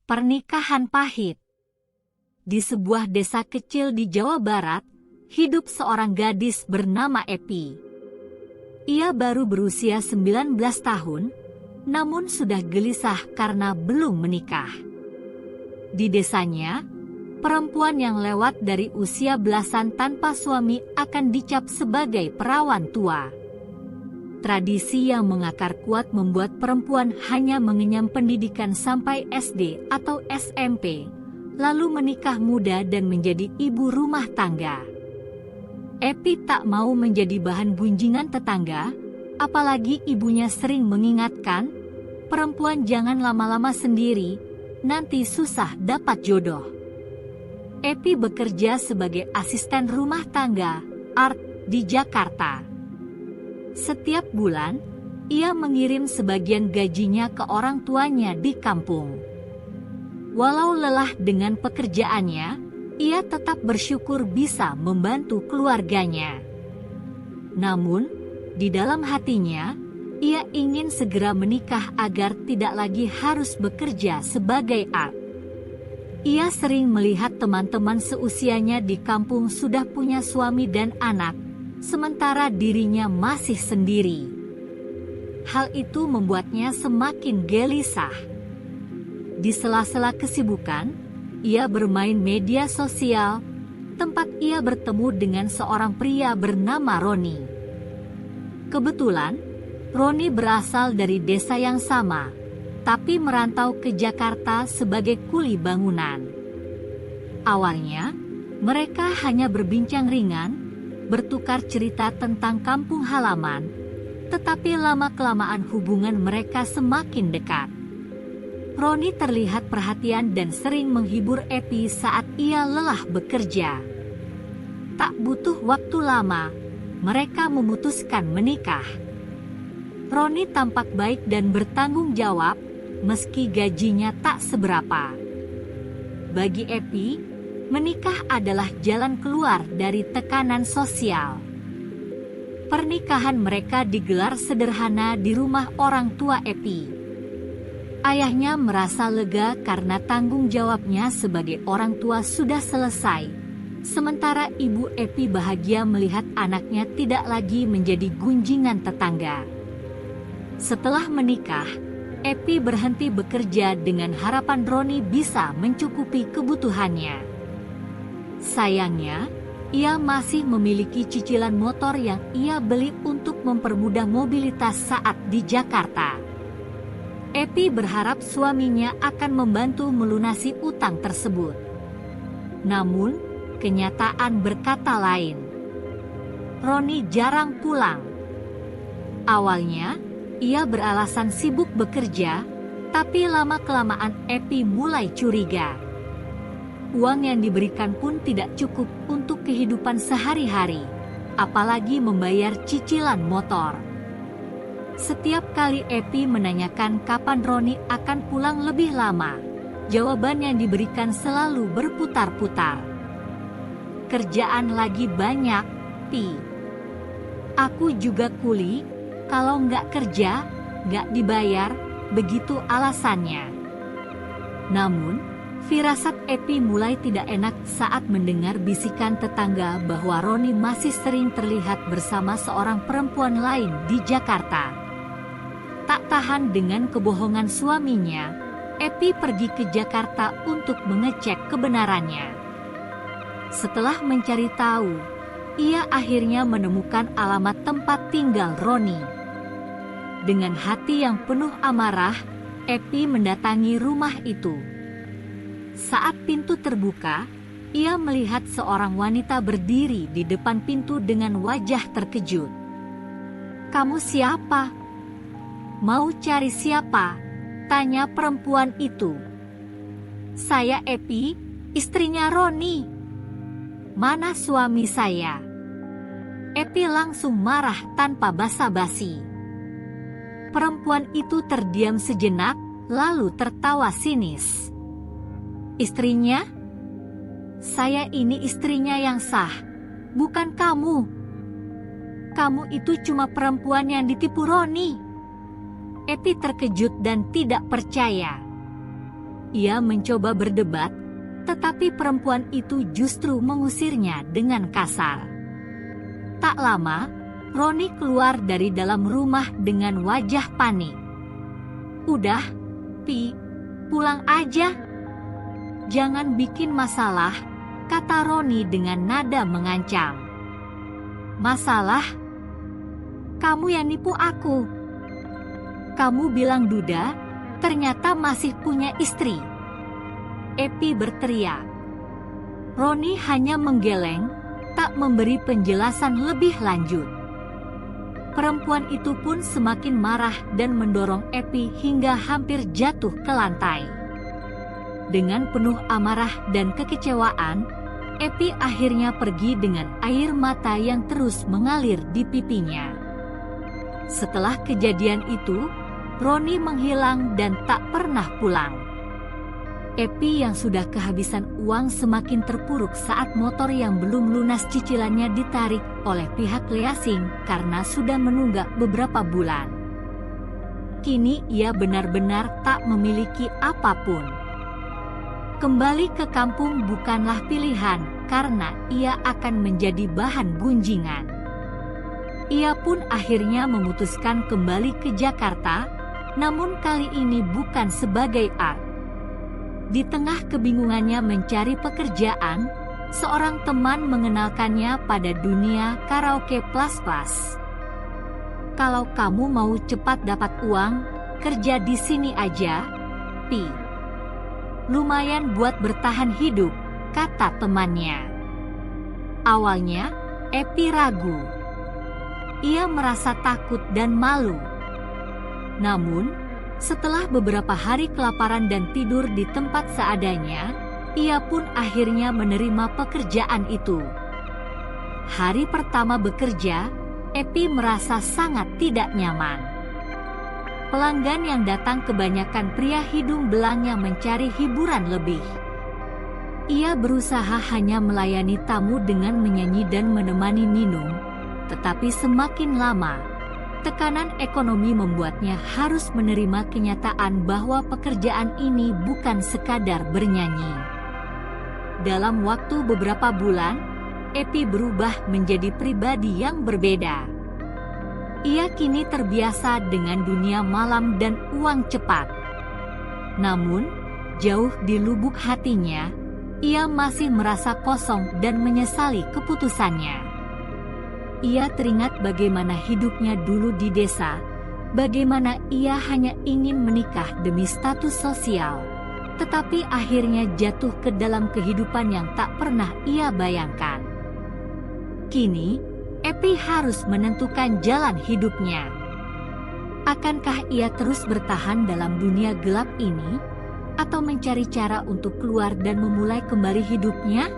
Pernikahan pahit. Di sebuah desa kecil di Jawa Barat, hidup seorang gadis bernama Epi. Ia baru berusia 19 tahun, namun sudah gelisah karena belum menikah. Di desanya, perempuan yang lewat dari usia belasan tanpa suami akan dicap sebagai perawan tua. Tradisi yang mengakar kuat membuat perempuan hanya mengenyam pendidikan sampai SD atau SMP, lalu menikah muda dan menjadi ibu rumah tangga. Epi tak mau menjadi bahan gunjingan tetangga, apalagi ibunya sering mengingatkan, perempuan jangan lama-lama sendiri, nanti susah dapat jodoh. Epi bekerja sebagai asisten rumah tangga, art, di Jakarta. Setiap bulan, ia mengirim sebagian gajinya ke orang tuanya di kampung. Walau lelah dengan pekerjaannya, ia tetap bersyukur bisa membantu keluarganya. Namun, di dalam hatinya, ia ingin segera menikah agar tidak lagi harus bekerja sebagai art. Ia sering melihat teman-teman seusianya di kampung sudah punya suami dan anak, sementara dirinya masih sendiri. Hal itu membuatnya semakin gelisah. Di sela-sela kesibukan, ia bermain media sosial, tempat ia bertemu dengan seorang pria bernama Roni. Kebetulan, Roni berasal dari desa yang sama, tapi merantau ke Jakarta sebagai kuli bangunan. Awalnya, mereka hanya berbincang ringan, bertukar cerita tentang kampung halaman, tetapi lama-kelamaan hubungan mereka semakin dekat. Roni terlihat perhatian dan sering menghibur Epi saat ia lelah bekerja. Tak butuh waktu lama, mereka memutuskan menikah. Roni tampak baik dan bertanggung jawab, meski gajinya tak seberapa. Bagi Epi, menikah adalah jalan keluar dari tekanan sosial. Pernikahan mereka digelar sederhana di rumah orang tua Epi. Ayahnya merasa lega karena tanggung jawabnya sebagai orang tua sudah selesai. Sementara ibu Epi bahagia melihat anaknya tidak lagi menjadi gunjingan tetangga. Setelah menikah, Epi berhenti bekerja dengan harapan Roni bisa mencukupi kebutuhannya. Sayangnya, ia masih memiliki cicilan motor yang ia beli untuk mempermudah mobilitas saat di Jakarta. Epi berharap suaminya akan membantu melunasi utang tersebut. Namun, kenyataan berkata lain. Roni jarang pulang. Awalnya, ia beralasan sibuk bekerja, tapi lama-kelamaan Epi mulai curiga. Uang yang diberikan pun tidak cukup untuk kehidupan sehari-hari, apalagi membayar cicilan motor. Setiap kali Epi menanyakan kapan Roni akan pulang lebih lama, jawaban yang diberikan selalu berputar-putar. Kerjaan lagi banyak, Pi. Aku juga kuli, kalau nggak kerja, nggak dibayar, begitu alasannya. Namun, firasat Epi mulai tidak enak saat mendengar bisikan tetangga bahwa Roni masih sering terlihat bersama seorang perempuan lain di Jakarta. Tak tahan dengan kebohongan suaminya, Epi pergi ke Jakarta untuk mengecek kebenarannya. Setelah mencari tahu, ia akhirnya menemukan alamat tempat tinggal Roni. Dengan hati yang penuh amarah, Epi mendatangi rumah itu. Saat pintu terbuka, ia melihat seorang wanita berdiri di depan pintu dengan wajah terkejut. "Kamu siapa? Mau cari siapa?" tanya perempuan itu. "Saya Epi, istrinya Roni." "Mana suami saya?" Epi langsung marah tanpa basa-basi. Perempuan itu terdiam sejenak, lalu tertawa sinis. "Istrinya? Saya ini istrinya yang sah, bukan kamu. Kamu itu cuma perempuan yang ditipu Roni." Epi terkejut dan tidak percaya. Ia mencoba berdebat, tetapi perempuan itu justru mengusirnya dengan kasar. Tak lama, Roni keluar dari dalam rumah dengan wajah panik. "Udah, Pi, pulang aja. Jangan bikin masalah," kata Roni dengan nada mengancam. "Masalah? Kamu yang nipu aku. Kamu bilang duda, ternyata masih punya istri," Epi berteriak. Roni hanya menggeleng, tak memberi penjelasan lebih lanjut. Perempuan itu pun semakin marah dan mendorong Epi hingga hampir jatuh ke lantai. Dengan penuh amarah dan kekecewaan, Epi akhirnya pergi dengan air mata yang terus mengalir di pipinya. Setelah kejadian itu, Roni menghilang dan tak pernah pulang. Epi yang sudah kehabisan uang semakin terpuruk saat motor yang belum lunas cicilannya ditarik oleh pihak leasing karena sudah menunggak beberapa bulan. Kini ia benar-benar tak memiliki apapun. Kembali ke kampung bukanlah pilihan karena ia akan menjadi bahan gunjingan. Ia pun akhirnya memutuskan kembali ke Jakarta, namun kali ini bukan sebagai art. Di tengah kebingungannya mencari pekerjaan, seorang teman mengenalkannya pada dunia karaoke plus-plus. "Kalau kamu mau cepat dapat uang, kerja di sini aja, Pi. Lumayan buat bertahan hidup," kata temannya. Awalnya, Epi ragu. Ia merasa takut dan malu. Namun, setelah beberapa hari kelaparan dan tidur di tempat seadanya, ia pun akhirnya menerima pekerjaan itu. Hari pertama bekerja, Epi merasa sangat tidak nyaman. Pelanggan yang datang kebanyakan pria hidung belang yang mencari hiburan lebih. Ia berusaha hanya melayani tamu dengan menyanyi dan menemani minum, tetapi semakin lama, tekanan ekonomi membuatnya harus menerima kenyataan bahwa pekerjaan ini bukan sekadar bernyanyi. Dalam waktu beberapa bulan, Epi berubah menjadi pribadi yang berbeda. Ia kini terbiasa dengan dunia malam dan uang cepat. Namun, jauh di lubuk hatinya, ia masih merasa kosong dan menyesali keputusannya. Ia teringat bagaimana hidupnya dulu di desa, bagaimana ia hanya ingin menikah demi status sosial, tetapi akhirnya jatuh ke dalam kehidupan yang tak pernah ia bayangkan. Kini, Epi harus menentukan jalan hidupnya. Akankah ia terus bertahan dalam dunia gelap ini, atau mencari cara untuk keluar dan memulai kembali hidupnya?